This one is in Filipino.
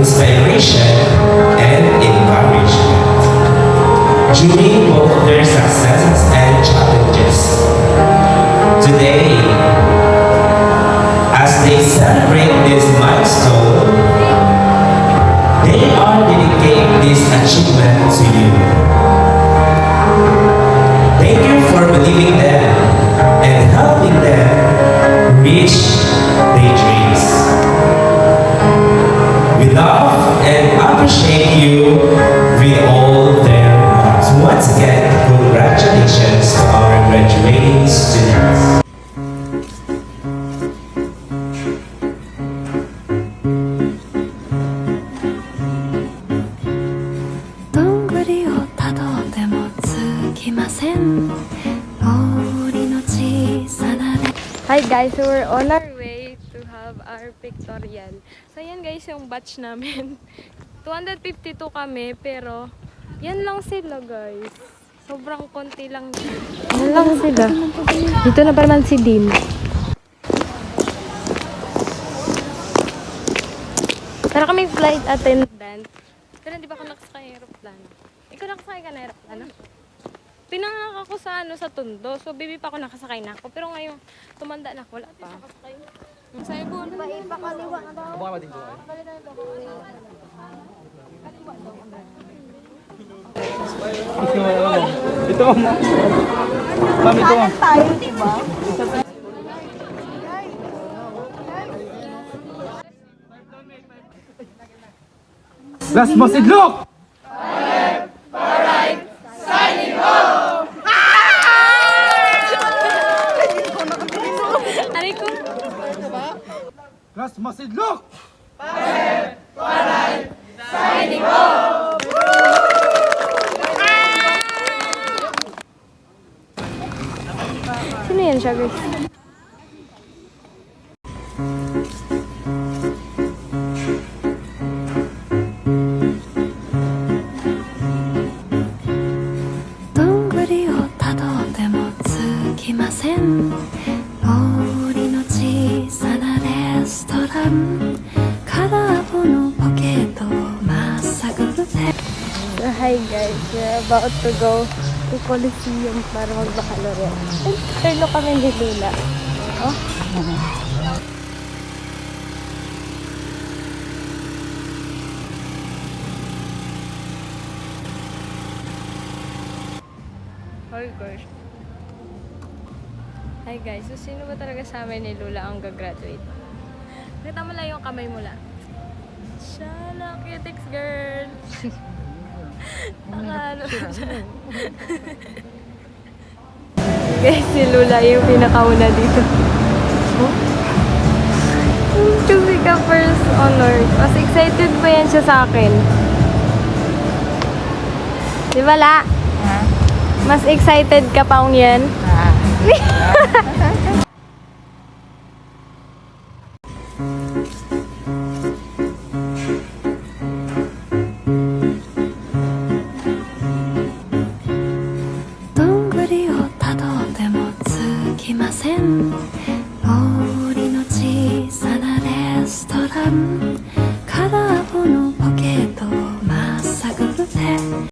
inspiration and encouragement during both their successes and challenges. Today, as they celebrate this milestone, they are dedicating this achievement to you. Thank you for believing them and helping them reach their dreams. We love and appreciate you with all their hearts. Once again, congratulations to our graduating students. Hi guys, so we're on our way to have our pictorial. So yan guys yung batch namin. 252 kami pero yan lang sila guys. Sobrang konti lang. Yan lang sila. Dito na pa naman si Dean. Para kami flight attendant. Pero hindi pa ako nakasakay ng aeroplano. Ikaw nakasakay ka ng aeroplano? Pinangak ako sa sa Tondo. So baby pa ako nakasakay na ako. Pero ngayon tumanda na ako, wala pa. Sa'yo po. Ipakaliwa na daw. Abo ka ba din ko? Ito mo. Ma'am, ito mo. Tayo, diba? Last must it look! Aray ko. Last must it look! Sino yan siya guys? So hi guys, we're about to go to Coliseum para mag-baccalaureate. Ay, turno kami ni Lula. Oh. Hi guys. Hi guys, so sino ba talaga sa amin ni Lula ang gagraduate? Nakita mo lang yung kamay mo lang. Shala, cutex girl! Nakano siya. Guys, si Lula yung pinakauna dito. Oh? Kasi ka first honor. Mas excited pa yan siya sa akin. Di ba, La? Mas excited ka pa yan?森林の小さなレストラン